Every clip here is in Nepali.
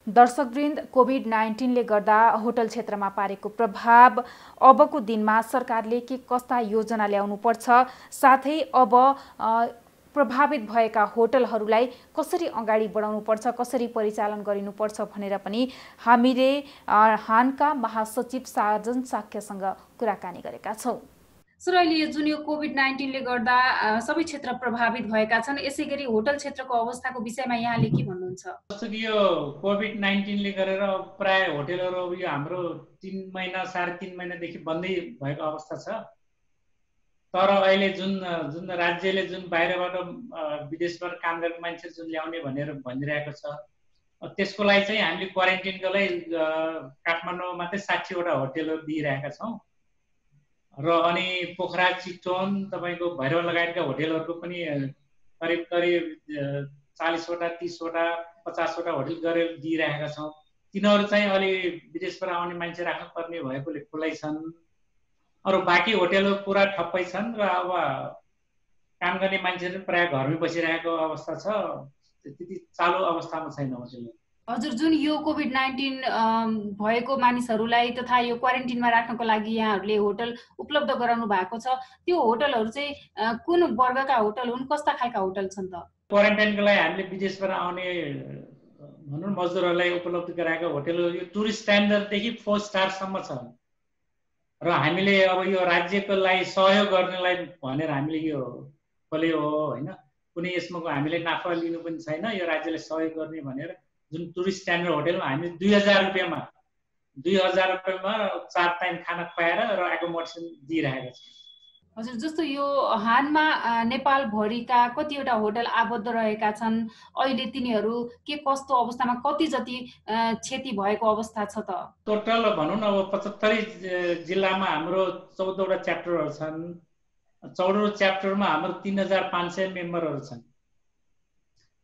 दर्शकवृन्द, कोभिड-19 ले गर्दा होटल क्षेत्रमा पारेको प्रभाव, अबको दिनमा सरकारले के कस्ता योजना ल्याउनु पर्छ, साथै अब प्रभावित भएका होटलहरूलाई कसरी अगाडि बढाउनु पर्छ, कसरी परिचालन गरिनुपर्छ भनेर पनि हामीले हानका महासचिव साजन साक्यसँग कुराकानी गरेका छौं। सर, अहिले जुन यो कोभिड-19 ले गर्दा सबै क्षेत्र प्रभावित भएका छन्, यसै गरी होटल क्षेत्रको अवस्थाको विषयमा यहाँले के भन्नुहुन्छ? जस्तो कि यो कोभिड-19 ले गरेर प्राय होटलहरू यो हाम्रो 3 महिना 3.5 महिनादेखि बन्दै भएको अवस्था छ। तर अहिले जुन राज्यले जुन बाहिरबाट विदेशबाट काम गर्ने मान्छे जुन ल्याउने भनेर भनिरहेको छ, त्यसको लागि चाहिँ हामीले क्वारेन्टाइनको लागि काठमाडौँमा मात्रै 60 वटा होटलहरू दिइरहेका छौँ र अनि पोखरा, चितवन, तपाईको भैरव लगायतका होटलहरूको पनि करिब 40 वटा, 30 वटा, 50 वटा होटल गरेर दिइरहेका छौँ। तिनीहरू चाहिँ अलि विदेशबाट आउने मान्छे राख्नुपर्ने भएकोले खुलै छन्। अरू बाँकी होटलहरू पुरा ठप्पै छन् र अब काम गर्ने मान्छेहरू प्राय घरमै बसिरहेको अवस्था छ। त्यति चालु अवस्थामा छैन होटलहरू। हजुर, जुन यो कोभिड-19 भएको मानिसहरूलाई तथा यो क्वारेन्टिनमा राख्नको लागि यहाँहरूले होटल उपलब्ध गराउनु भएको छ, त्यो होटलहरू चाहिँ कुन वर्गका होटल हुन्, कस्ता खालका होटल छन् त? क्वारेन्टाइनको लागि हामीले विदेशबाट आउने भनौँ मजदुरहरूलाई उपलब्ध गराएका होटलहरू यो टुरिस्ट स्ट्यान्डर्डदेखि 4 स्टारसम्म छ र हामीले अब यो राज्यको लागि सहयोग गर्नलाई भनेर हामीले यो खोल्यो हो हैन। कुनै यसमा हामीले नाफा लिनु पनि छैन, यो राज्यले सहयोग गर्ने भनेर जुन टुरिस्ट स्ट्यान्डर्ड होटलमा हामीले 2000 रुपैयाँमा 4 टाइम खाना खुवाएर र एकोमोडेसन दिइरहेका छौँ। हजुर, जस्तो यो हानमा नेपाल भरिका कतिवटा होटल आबद्ध रहेका छन्, अहिले तिनीहरू के कस्तो अवस्थामा, कति जति क्षति भएको अवस्था छ त? टोटल भनौँ न अब 75 जिल्लामा हाम्रो 14 वटा च्याप्टरहरू छन्। 14 च्याप्टरमा हाम्रो 3500 मेम्बरहरू छन्।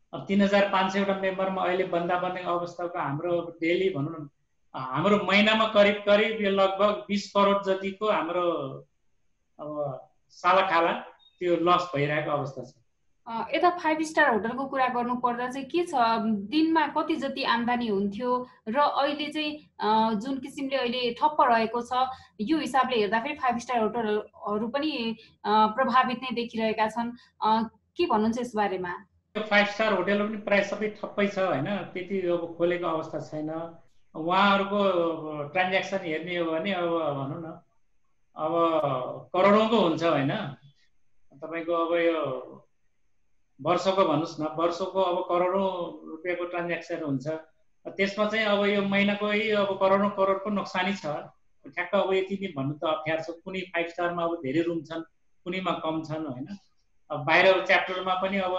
अब 3500 वटा मेम्बरमा अहिले बन्दाबन्दी अवस्थाको हाम्रो डेली भनौँ न हाम्रो महिनामा करिब यो लगभग 20 करोड जतिको हाम्रो अब सालाखाला त्यो लस भइरहेको अवस्था छ। यता 5 स्टार होटलको कुरा गर्नु पर्दा चाहिँ के छ, दिनमा कति जति आम्दानी हुन्थ्यो र अहिले चाहिँ जुन किसिमले अहिले ठप्प रहेको छ, यो हिसाबले हेर्दाखेरि 5 स्टार होटलहरू पनि प्रभावित नै देखिरहेका छन्। के भन्नुहुन्छ यस बारेमा? 5 स्टार होटलहरू पनि प्राय सबै ठप्पै छ हैन, त्यति अब खोलेको अवस्था छैन। उहाँहरूको ट्रान्ज्याक्सन हेर्ने हो भने अब भनौँ न अब करोडौँको हुन्छ हैन। तपाईको अब यो वर्षको भन्नुस् न, वर्षको अब करोडौँ रुपैयाँको ट्रान्ज्याक्सन हुन्छ। त्यसमा चाहिँ अब यो महिनाकै अब करोडको नोक्सानी छ। ठ्याक्क अब यति नै भन्नु त अप्ठ्यारो छ। कुनै 5 स्टारमा अब धेरै रुम छन्, कुनैमा कम छन् हैन। अब बाहिर च्याप्टरमा पनि अब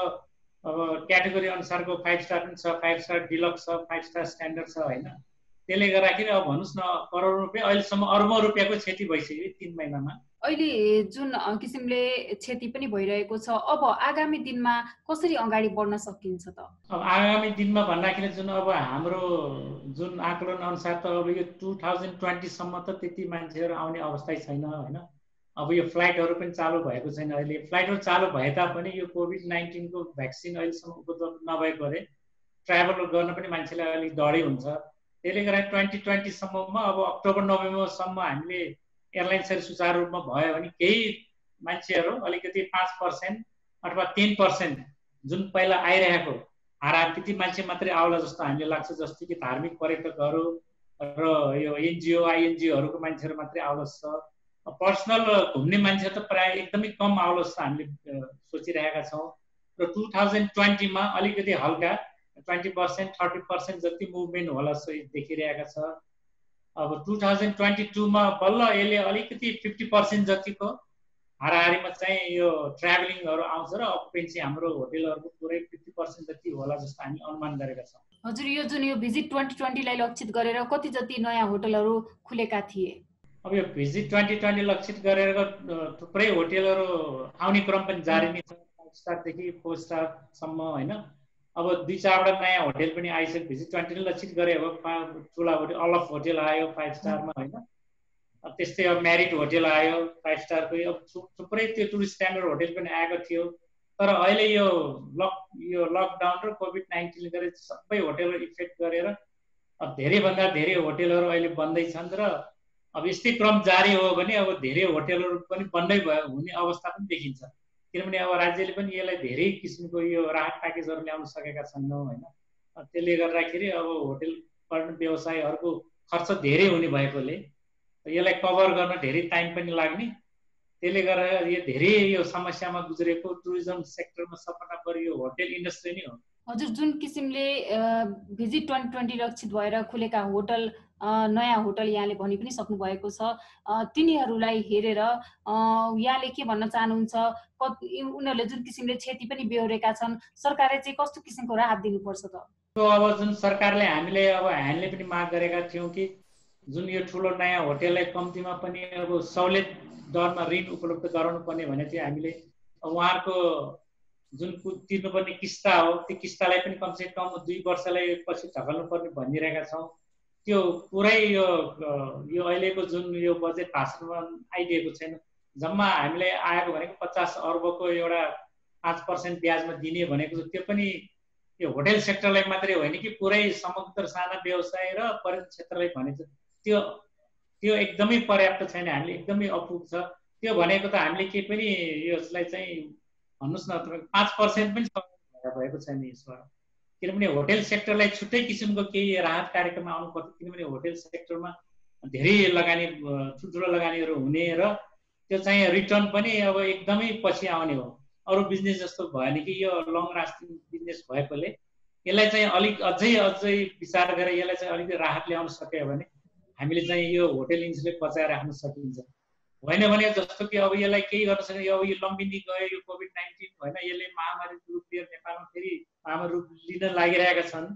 क्याटेगोरी अनुसारको 5 स्टार पनि छ, 5 स्टार डिलक्स छ, 5 स्टार स्ट्यान्डर्ड छ हैन। त्यसले गर्दाखेरि अब भन्नुस् न करोड रुपैयाँ अहिलेसम्म अर्बौं रुपैयाँको क्षति भइसक्यो 3 महिनामा। अहिले जुन किसिमले क्षति पनि भइरहेको छ, अब आगामी दिनमा कसरी अगाडि बढ्न सकिन्छ त? अब आगामी दिनमा भन्दाखेरि जुन अब हाम्रो जुन आकलन अनुसार त अब यो 2020 सम्म त त्यति मान्छेहरू आउने अवस्था छैन हैन। अब यो फ्लाइटहरू पनि चालु भएको छैन। अहिले फ्लाइटहरू चालु भए तापनि यो कोभिड-19 को भ्याक्सिन अहिलेसम्म उपलब्ध नभएकोले ट्राभल गर्न पनि मान्छेलाई अलिक डरै हुन्छ। त्यसले गर्दा 2020 सम्ममा अब अक्टोबर नोभेम्बरसम्म हामीले एयरलाइन्सहरू सुचारू रूपमा भयो भने केही मान्छेहरू अलिकति 5% अथवा 10% जुन पहिला आइरहेको हाराहार त्यति मान्छे मात्रै आउला जस्तो हामीले लाग्छ। जस्तो कि धार्मिक पर्यटकहरू र यो एनजिओ आइएनजिओहरूको मान्छेहरू मात्रै आउला जस्तो। पर्सनल घुम्ने मान्छे त प्राय एकदमै कम आउला जस्तो हामीले सोचिरहेका छौँ र 2020 मा अलिकति हल्का 20% 30% जति मुभमेन्ट होला जस्तो देखिरहेका छ। अब 2022 मा बल्ल यसले अलिकति 50% जतिको हाराहारीमा चाहिँ यो ट्राभलिङहरू आउँछ र अकुपेन्सी हाम्रो होटलहरूको पुरै 50% जति होला जस्तो हामी अनुमान गरेका छौँ। हजुर, यो जुन यो भिजिट 2020 लाई लक्षित गरेर कति जति नयाँ होटलहरू खुलेका थिए? अब यो भिजिट 2020 लक्षित गरेर थुप्रै होटलहरू आउने क्रम पनि जारी नै छ। 5 स्टारदेखि 4 स्टारसम्म हैन। अब 2-4 वटा नयाँ होटल पनि आइसक्यो। भिजिट 20 लक्षित गरे अब ठुला होटल अल अफ होटल आयो 5 स्टारमा हैन। त्यस्तै अब म्यारिट होटल आयो 5 स्टारको। अब थुप्रै त्यो टुरिस्ट स्ट्यान्डर्ड होटल पनि आएको थियो। तर अहिले यो लकडाउन र कोभिड-19 ले गर्दा सबै होटलहरू इफेक्ट गरेर अब धेरैभन्दा धेरै होटलहरू अहिले बन्दैछन् र अब यस्तै क्रम जारी हो भने अब धेरै होटलहरू पनि बन्दै हुने अवस्था पनि देखिन्छ। किनभने अब राज्यले पनि यसलाई धेरै किसिमको यो राहत प्याकेजहरू ल्याउन सकेका छैनौँ होइन। त्यसले गर्दाखेरि अब होटल पर्यटन व्यवसायहरूको खर्च धेरै हुने भएकोले यसलाई कभर गर्न धेरै टाइम पनि लाग्ने, त्यसले गर्दा यो धेरै यो समस्यामा गुज्रेको टुरिज्म सेक्टरमा सबभन्दा बढी यो होटल इन्डस्ट्री नै हो। हजुर, जुन किसिमले भिजिट 2020 लक्षित भएर खुलेका होटल, नयाँ होटल यहाँले भनि पनि सक्नु भएको छ, तिनीहरूलाई हेरेर यहाँले के भन्न चाहनुहुन्छ? उनीहरूले जुन किसिमले क्षति पनि बेहोरेका छन्, सरकारले चाहिँ कस्तो किसिमको राहत दिनुपर्छ त? अब जुन सरकारले हामीले पनि माग गरेका थियौँ कि जुन यो ठुलो नयाँ होटललाई कम्तीमा पनि अब सहुलियत दरमा ऋण उपलब्ध गराउनु पर्ने भने चाहिँ हामीले उहाँहरूको जुन तिर्नुपर्ने किस्ता हो त्यो किस्तालाई पनि कमसे कम 2 वर्षलाई पछि ढकल्नु पर्ने भनिरहेका छौँ। त्यो पुरै यो अहिलेको जुन यो बजेट भाषणमा आइदिएको छैन। जम्मा हामीले आएको भनेको 50 अर्बको एउटा 5% ब्याजमा दिने भनेको छ। त्यो पनि यो होटल सेक्टरलाई मात्रै होइन कि पुरै समग्र साना व्यवसाय र पर्यटन क्षेत्रलाई भनेको त्यो एकदमै पर्याप्त छैन। हामीले एकदमै अपुग छ। त्यो भनेको त हामीले केही पनि यसलाई चाहिँ भन्नुहोस् न 5% पनि भएको छैन यसबाट। किनभने होटल सेक्टरलाई छुट्टै किसिमको केही राहत कार्यक्रम आउनुपर्छ। किनभने होटल सेक्टरमा धेरै लगानी, ठुल्ठुलो लगानीहरू हुने र त्यो चाहिँ रिटर्न पनि अब एकदमै पछि आउने हो। अरू बिजनेस जस्तो भएन कि यो लङ लास्टिङ बिजनेस भएकोले यसलाई चाहिँ अलिक अझै विचार गरेर यसलाई चाहिँ अलिकति राहत ल्याउन सक्यो भने हामीले चाहिँ यो होटल इन्डस्ट्रीलाई बचाएर राख्न सकिन्छ। होइन भने जस्तो कि अब यसलाई केही गर्न सक्ने, अब यो लम्बिनी गयो यो कोभिड-19 होइन, यसले महामारी रूप लिएर नेपालमा फेरि महामारी रूप लिन लागिरहेका छन्।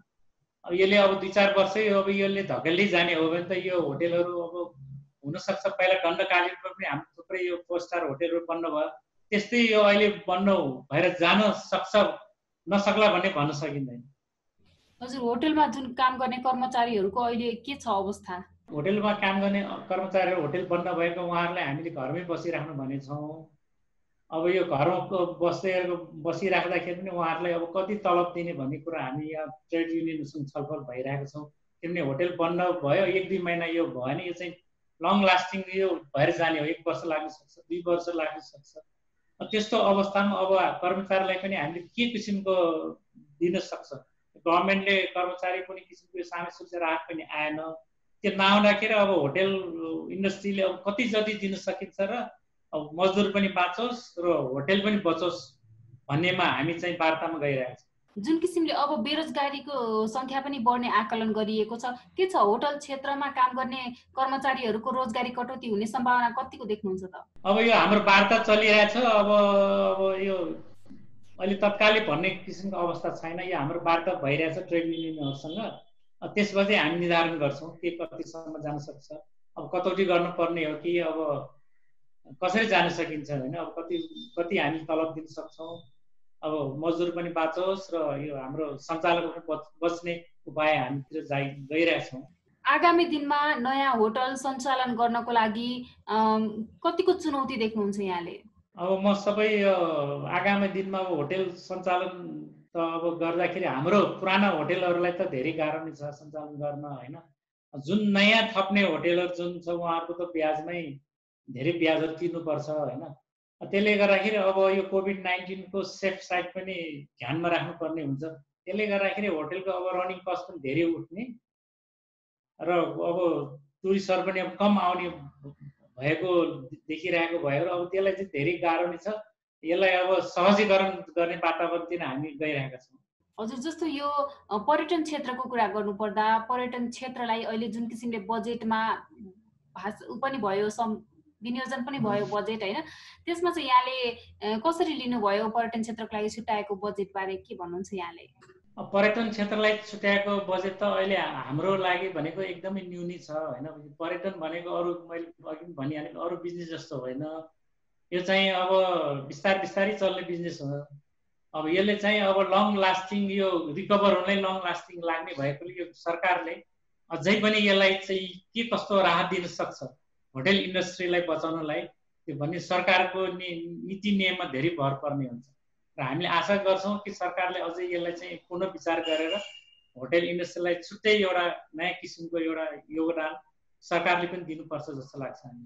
अब यसले अब 2-4 वर्षै अब यसले धकेल्दै जाने हो भने त यो होटलहरू अब हुनसक्छ पहिला दण्डकालीनमा पनि हाम्रो थुप्रै यो 4 स्टार होटलहरू बन्न भयो, त्यस्तै यो अहिले बन्न भएर जान सक्छ नसक्ला भन्ने भन्न सकिँदैन। हजुर, होटलमा जुन काम गर्ने कर्मचारीहरूको अहिले के छ अवस्था? होटलमा काम गर्ने कर्मचारीहरू होटल बन्द भएको उहाँहरूलाई हामीले घरमै बसिराख्नु भनेछौँ। अब यो घरमा बसिराख्दाखेरि पनि उहाँहरूलाई अब कति तलब दिने भन्ने कुरा हामी यहाँ ट्रेड युनियनसँग छलफल भइरहेको छौँ। किनभने होटल बन्द भयो 1-2 महिना यो भएन, यो चाहिँ लङ लास्टिङ यो भएर जाने हो। 1 वर्ष लाग्न सक्छ, 2 वर्ष लाग्न सक्छ। त्यस्तो अवस्थामा अब कर्मचारीलाई पनि हामीले के किसिमको दिन सक्छ? गभर्मेन्टले कर्मचारी कुनै किसिमको सामाजिक सुरक्षा राहत पनि आएन। त्यो नआउँदाखेरि अब होटल इन्डस्ट्रीले अब कति जति दिन सकिन्छ र अब मजदुर पनि बाँचोस् र होटल पनि बचोस् भन्नेमा हामी चाहिँ वार्तामा गइरहेका छौँ। जुन किसिमले अब बेरोजगारीको संख्या पनि बढ्ने आकलन गरिएको छ, के छ होटल क्षेत्रमा काम गर्ने कर्मचारीहरूको रोजगारी कटौती हुने सम्भावना कतिको देख्नुहुन्छ त? अब यो हाम्रो वार्ता चलिरहेछ। अब यो अहिले तत्कालै भन्ने किसिमको अवस्था छैन। यो हाम्रो वार्ता भइरहेछ ट्रेड युनियनहरूसँग। त्यसपछि हामी निर्धारण गर्छौँ के कतिसम्म जान सक्छ। अब कटौती गर्नुपर्ने हो कि अब कसरी जान सकिन्छ होइन, अब कति हामी तलब दिन सक्छौँ, अब मजदुर पनि बाँचोस् र यो हाम्रो सञ्चालक पनि बच्ने उपाय हामीतिर गइरहेछौँ। आगामी दिनमा नयाँ होटल सञ्चालन गर्नको लागि कतिको चुनौती देख्नुहुन्छ यहाँले? अब म सबै आगामी दिनमा अब होटल सञ्चालन त अब गर्दाखेरि हाम्रो पुराना होटलहरूलाई त धेरै गाह्रो नै छ सञ्चालन गर्न होइन। जुन नयाँ थप्ने होटलहरू जुन छ उहाँहरूको त ब्याजमै धेरै ब्याजहरू तिर्नुपर्छ होइन। त्यसले गर्दाखेरि अब यो कोभिड-19 को सेफ साइड पनि ध्यानमा राख्नुपर्ने हुन्छ। त्यसले गर्दाखेरि होटलको अब रनिङ कस्ट पनि धेरै उठ्ने र अब टुरिस्टहरू पनि अब कम आउने भएको देखिरहेको भयो र अब त्यसलाई चाहिँ धेरै गाह्रो नै छ। यसलाई अब सहजीकरण गर्ने वातावरणतिर हामी गइरहेका छौँ। हजुर, जस्तो यो पर्यटन क्षेत्रको कुरा गर्नुपर्दा पर्यटन क्षेत्रलाई अहिले जुन किसिमले बजेटमा पनि भयो, विनियोजन पनि भयो बजेट होइन, त्यसमा चाहिँ यहाँले कसरी लिनुभयो पर्यटन क्षेत्रको लागि छुट्याएको बजेट बारे के भन्नुहुन्छ यहाँले? पर्यटन क्षेत्रलाई छुट्याएको बजेट त अहिले हाम्रो लागि भनेको एकदमै न्यूनी छ होइन। पर्यटन भनेको अरू मैले अघि पनि भनिहालेँ अरू बिजनेस जस्तो होइन। यो चाहिँ अब बिस्तारै चल्ने बिजनेस हो। अब यसले चाहिँ अब लङ लास्टिङ यो रिकभर हुनलाई लङ लास्टिङ लाग्ने भएकोले यो सरकारले अझै पनि यसलाई चाहिँ के कस्तो राहत दिन सक्छ होटल इन्डस्ट्रीलाई बचाउनलाई, त्यो भन्ने सरकारको नीति नियममा धेरै भर पर्ने हुन्छ र हामीले आशा गर्छौँ कि सरकारले अझै यसलाई चाहिँ पुनः विचार गरेर होटल इन्डस्ट्रीलाई छुट्टै एउटा नयाँ किसिमको एउटा योगदान सरकारले पनि दिनुपर्छ जस्तो लाग्छ हामी।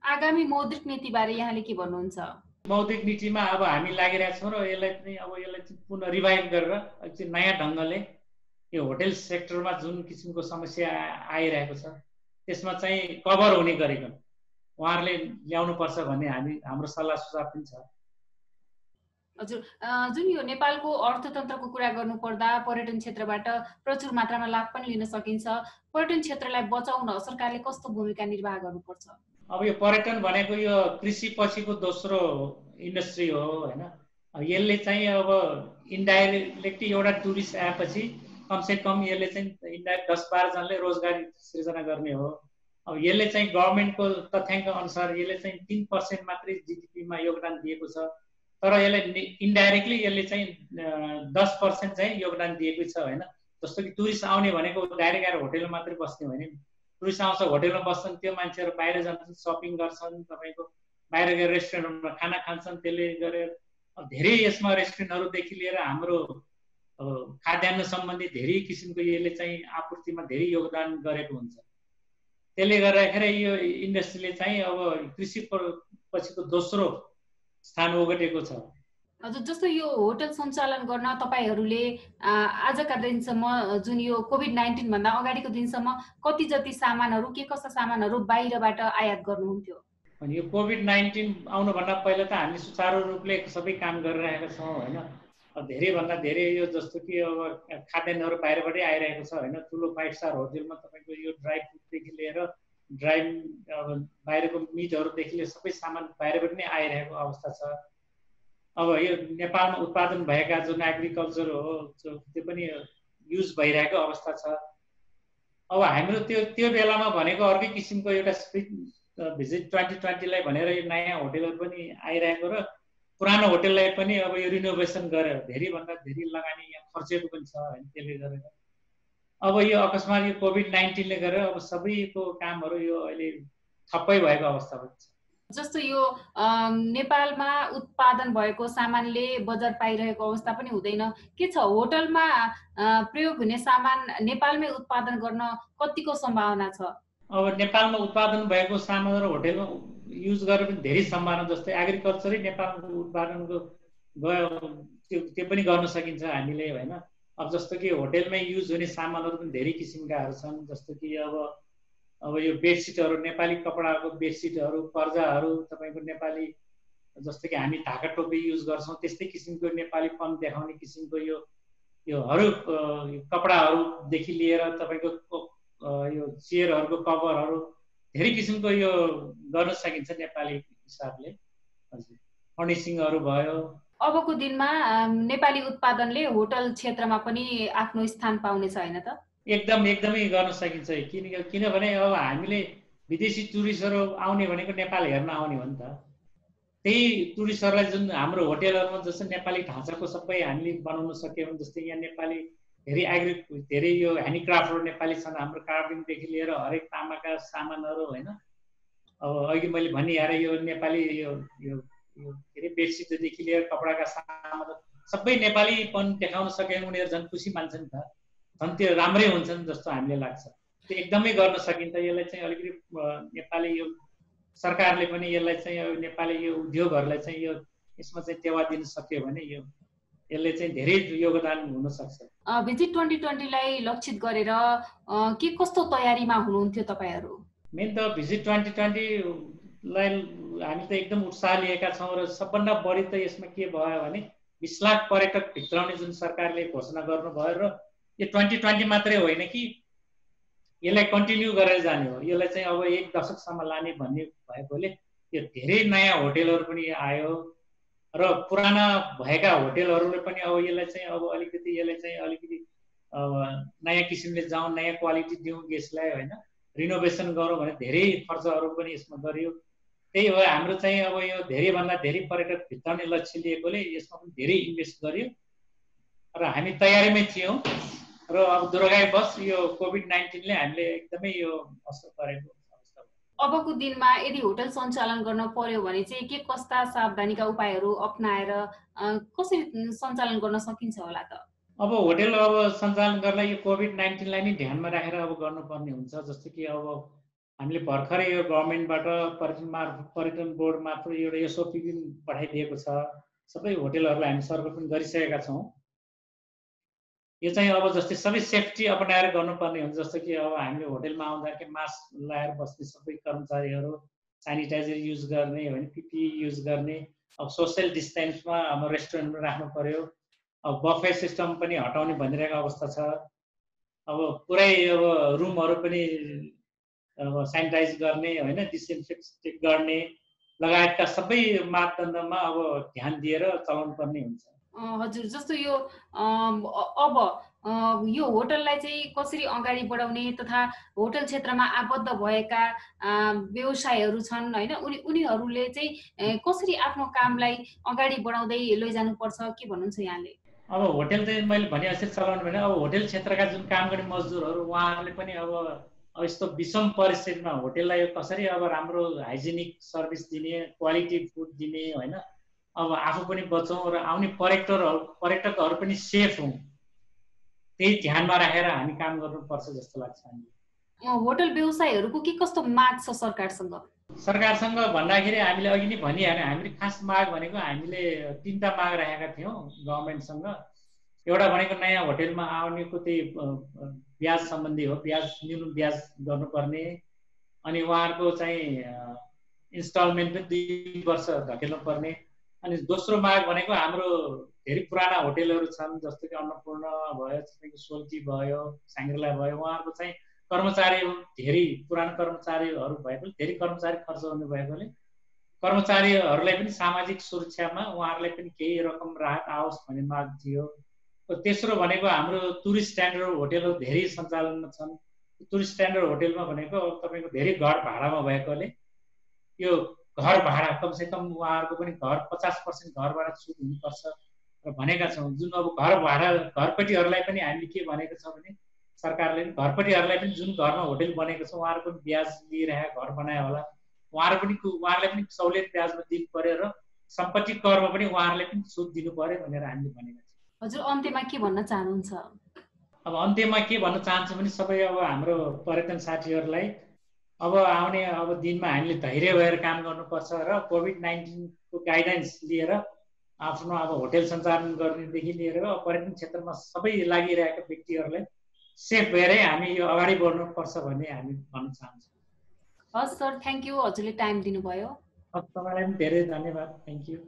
आगामी मौद्रिक नीतिबारे यहाँले के भन्नुहुन्छ? मौद्रिक नीतिमा अब हामी लागिरहेका छौँ र यसलाई चाहिँ पुनः रिभाइभ गरेर एकछिन नयाँ ढङ्गले यो होटल सेक्टरमा जुन किसिमको समस्या आइरहेको छ त्यसमा चाहिँ कभर हुने गरिकन उहाँहरूले ल्याउनुपर्छ भन्ने हाम्रो सल्लाह सुझाव पनि छ। हजुर, जुन यो नेपालको अर्थतन्त्रको कुरा गर्नुपर्दा पर्यटन क्षेत्रबाट प्रचुर मात्रामा लाभ पनि लिन सकिन्छ। पर्यटन क्षेत्रलाई बचाउन सरकारले कस्तो भूमिका निर्वाह गर्नुपर्छ? अब यो पर्यटन भनेको यो कृषि पछिको दोस्रो इन्डस्ट्री हो होइन। अब यसले चाहिँ अब इन्डाइरेक्टली एउटा टुरिस्ट आएपछि कमसे कम यसले चाहिँ इन्डाइरेक्ट 10-12 जनाले रोजगारी सृजना गर्ने हो। अब यसले चाहिँ गभर्मेन्टको तथ्याङ्क अनुसार यसले चाहिँ 3% मात्रै जिडिपीमा योगदान दिएको छ, तर यसले इन्डाइरेक्टली यसले चाहिँ 10% चाहिँ योगदान दिएको छ होइन। जस्तो कि टुरिस्ट आउने भनेको डाइरेक्ट आएर होटेलमा मात्रै बस्ने होइन। टुरिस्ट आउँछ, होटेलमा बस्छन्, त्यो मान्छेहरू बाहिर जान्छन्, सपिङ गर्छन्, तपाईँको बाहिर गएर रेस्टुरेन्टमा खाना खान्छन्। त्यसले गरेर धेरै यसमा रेस्टुरेन्टहरूदेखि लिएर हाम्रो खाद्यान्न सम्बन्धी धेरै किसिमको यसले चाहिँ आपूर्तिमा धेरै योगदान गरेको हुन्छ। त्यसले गर्दाखेरि यो इन्डस्ट्रीले चाहिँ अब कृषि पछिको दोस्रो स्थान ओगटेको छ। हजुर, जस्तो यो होटल सञ्चालन गर्न तपाईँहरूले आजका दिनसम्म जुन यो कोभिड-19 भन्दा अगाडिको दिनसम्म कति जति सामानहरू, के कस्ता सामानहरू बाहिरबाट आयात गर्नुहुन्थ्यो? अनि यो कोभिड-19 आउनुभन्दा पहिला त हामी सुचारू रूपले सबै काम गरिरहेका छौँ होइन। अब धेरैभन्दा धेरै यो जस्तो कि अब खाद्यान्नहरू बाहिरबाटै आइरहेको छ होइन। ठुलो 5 स्टार होटलमा तपाईँको यो ड्राई फ्रुटदेखि लिएर ड्राई अब बाहिरको मिटहरूदेखि लिएर सबै सामान बाहिरबाट नै आइरहेको अवस्था छ। अब यो नेपालमा उत्पादन भएका जुन एग्रिकल्चर हो त्यो पनि युज भइरहेको अवस्था छ। अब हाम्रो त्यो बेलामा भनेको अर्कै किसिमको एउटा भिजिट 2020लाई भनेर यो नयाँ होटलहरू पनि आइरहेको र पुरानो होटललाई पनि अब यो रिनोभेसन गरेर धेरैभन्दा धेरै लगानी यहाँ खर्चेको पनि छ होइन। त्यसले गरेर अब यो अकस्मात यो कोभिड-19ले गरेर अब सबैको कामहरू यो अहिले ठप्पै भएको अवस्था छ। जस्तो यो नेपालमा उत्पादन भएको सामानले बजार पाइरहेको अवस्था पनि हुँदैन। के छ, होटलमा प्रयोग हुने सामान नेपालमै उत्पादन गर्न कतिको सम्भावना छ? अब नेपालमा उत्पादन भएको सामानहरू होटेलमा युज गरेर पनि धेरै सम्भावना, जस्तै एग्रिकल्चरै नेपालको उत्पादनको गयो त्यो पनि गर्न सकिन्छ हामीले होइन। अब जस्तो कि होटेलमै युज हुने सामानहरू पनि धेरै किसिमकाहरू छन्। जस्तो कि अब यो बेडसिटहरू, नेपाली कपडाको बेडसिटहरू, पर्जाहरू, तपाईँको नेपाली जस्तो कि हामी ढाका टोपी युज गर्छौँ त्यस्तै किसिमको नेपालीपन देखाउने किसिमको योहरू कपडाहरूदेखि लिएर तपाईँको यो चेयरहरूको कभरहरू धेरै किसिमको यो गर्न सकिन्छ नेपाली हिसाबले। हजुर, फर्निसिङहरू भयो। अबको दिनमा नेपाली उत्पादनले होटल क्षेत्रमा पनि आफ्नो स्थान पाउनेछ होइन त? एकदमै गर्न सकिन्छ। किनभने अब हामीले विदेशी टुरिस्टहरू आउने भनेको नेपाल हेर्न आउने हो नि त। त्यही टुरिस्टहरूलाई जुन हाम्रो होटेलहरूमा जस्तो नेपाली ढाँचाको सबै हामीले बनाउन सक्यौँ भने, जस्तै यहाँ नेपाली धेरै यो ह्यान्डिक्राफ्टहरू नेपाली छन्। हाम्रो कार्विङदेखि लिएर हरेक तामाका सामानहरू होइन। अब अघि मैले भनिहालेँ यो नेपाली यो के अरे बेडसिटदेखि लिएर कपडाका सामानहरू सबै नेपालीपन देखाउन सक्यौँ उनीहरू झन् खुसी मान्छन् त, झन् त्यो राम्रै हुन्छन् जस्तो हामीले लाग्छ। त्यो एकदमै गर्न सकिन्छ। यसलाई चाहिँ अलिकति नेपाली यो सरकारले पनि यसलाई चाहिँ नेपाली यो उद्योगहरूलाई चाहिँ यसमा चाहिँ टेवा दिन सक्यो भने यसले चाहिँ धेरै योगदान हुन सक्छ। भिजिट 2020लाई लक्षित गरेर के कस्तो तयारीमा हुनुहुन्थ्यो तपाईँहरू? मेन त भिजिट 2020लाई हामी त एकदम उत्साह लिएका छौँ र सबभन्दा बढी त यसमा के भयो भने 20 लाख पर्यटक भित्राउने जुन सरकारले घोषणा गर्नुभयो र यो 2020 मात्रै होइन कि यसलाई कन्टिन्यू गरेर जाने हो। यसलाई चाहिँ अब 1 दशकसम्म लाने भन्ने भएकोले यो धेरै नयाँ होटेलहरू पनि आयो र पुराना भएका होटेलहरूले पनि अब यसलाई चाहिँ अब अलिकति नयाँ किसिमले जाउँ, नयाँ क्वालिटी दिउँ गेस्टलाई होइन, रिनोभेसन गरौँ भने धेरै खर्चहरू पनि यसमा गरियो। त्यही हो हाम्रो चाहिँ अब यो धेरैभन्दा धेरै पर्यटक भित्राउने लक्ष्य लिएकोले यसमा पनि धेरै इन्भेस्ट गरियो र हामी तयारीमै थियौँ। र अब दुर्भाग्यवश यो कोभिड-19ले हामीले एकदमै यो असर गरेको अवस्था हो। अबको दिनमा यदि होटल सञ्चालन गर्न पर्यो भने चाहिँ के कस्ता सावधानीका उपायहरू अपनाएर कसरी सञ्चालन गर्न सकिन्छ होला त? अब होटेल अब सञ्चालन गर्दा यो कोभिड-19लाई नै ध्यानमा राखेर अब गर्नुपर्ने हुन्छ। जस्तो कि अब हामीले भर्खरै यो गभर्मेन्टबाट पर्यटन बोर्ड मार्फत एउटा एसओपी पनि पठाइदिएको छ। सबै होटेलहरूलाई हामी सर्वे पनि गरिसकेका छौँ। यो चाहिँ अब जस्तै सबै सेफ्टी अपनाएर गर्नुपर्ने हुन्छ। जस्तो कि अब हामीले होटेलमा आउँदाखेरि मास्क लगाएर बस्ने सबै कर्मचारीहरू, सेनिटाइजर युज गर्ने होइन, पिपी युज गर्ने, अब सोसियल डिस्टेन्समा अब रेस्टुरेन्टमा राख्नु पर्यो। अब बफे सिस्टम पनि हटाउने भनिरहेको अवस्था छ। अब पुरै अब रुमहरू पनि अब सेनिटाइज गर्ने होइन, डिसइन्फेक्ट गर्ने लगायतका सबै मापदण्डमा अब ध्यान दिएर चलाउनु पर्ने हुन्छ। हजुर, जस्तो यो अब यो होटललाई चाहिँ कसरी अगाडि बढाउने तथा होटल क्षेत्रमा आबद्ध भएका व्यवसायहरू छन् होइन, उनीहरूले चाहिँ कसरी आफ्नो कामलाई अगाडि बढाउँदै लैजानुपर्छ, के भन्नुहुन्छ यहाँले? अब होटेल चाहिँ मैले भने जस्तै चलाउनु भने अब होटेल क्षेत्रका जुन काम गर्ने मजदुरहरू उहाँहरूले पनि अब यस्तो विषम परिस्थितिमा होटेललाई कसरी अब राम्रो हाइजेनिक सर्भिस दिने, क्वालिटी फुड दिने होइन, अब आफू पनि बचौँ र आउने पर्यटकहरू पनि सेफ हौँ, त्यही ध्यानमा राखेर हामी काम गर्नुपर्छ जस्तो लाग्छ हामीलाई। होटल व्यवसायहरूको के कस्तो माग छ सरकारसँग? सरकारसँग भन्दाखेरि हामीले अघि नै भनिहाल्यौँ, हामीले खास माग भनेको हामीले 3टा माग राखेका थियौँ गभर्मेन्टसँग। एउटा भनेको नयाँ होटेलमा आउनेको त्यही ब्याज सम्बन्धी हो, न्यून ब्याज गर्नुपर्ने, अनि उहाँहरूको चाहिँ इन्स्टलमेन्ट पनि 2 वर्ष धकेल्नु पर्ने। अनि दोस्रो माग भनेको हाम्रो धेरै पुराना होटेलहरू छन्, जस्तो कि अन्नपूर्ण भयो, जस्तो कि सोल्टी भयो, साङ्ग्रिला भयो, उहाँहरूको चाहिँ कर्मचारी धेरै पुरानो कर्मचारीहरू भएकोले धेरै कर्मचारी खर्च हुने भएकोले कर्मचारीहरूलाई पनि सामाजिक सुरक्षामा उहाँहरूलाई पनि केही रकम राहत आओस् भन्ने माग थियो। तेस्रो भनेको हाम्रो टुरिस्ट स्ट्यान्डर्ड होटेलहरू धेरै सञ्चालनमा छन्। टुरिस्ट स्ट्यान्डर्ड होटेलमा भनेको तपाईँको धेरै घर भाडामा भएकोले यो घर भाडा कमसेकम उहाँहरूको पनि घर 50% घर भाडा छुट हुनुपर्छ र भनेका छौँ। जुन अब घरपट्टिहरूलाई पनि हामीले के भनेको छ भने सरकारले घरपट्टिहरूलाई पनि जुन घरमा होटेल बनेको छ उहाँहरू पनि ब्याज लिइरहेको घर बनायो होला, उहाँहरूलाई पनि सहुलियत ब्याजमा दिनु पर्यो र सम्पत्ति करमा पनि उहाँहरूलाई पनि छुट दिनु पर्यो भनेर हामीले भनेका छौँ। हजुर, अन्त्यमा के भन्न चाहनुहुन्छ? अब अन्त्यमा के भन्न चाहन्छु भने सबै अब हाम्रो पर्यटन साथीहरूलाई अब आउने अब दिनमा हामीले धैर्य भएर काम गर्नुपर्छ र कोभिड-19को गाइडलाइन्स लिएर आफ्नो अब होटेल सञ्चालन गर्नेदेखि लिएर पर्यटन क्षेत्रमा सबै लागिरहेका व्यक्तिहरूलाई सेफ भएरै हामी यो अगाडि बढ्नुपर्छ भन्ने हामी भन्न चाहन्छौँ। हस् सर, थ्याङ्क यू, हजुरले टाइम दिनुभयो। तपाईँलाई पनि धेरै धन्यवाद, थ्याङ्क यू।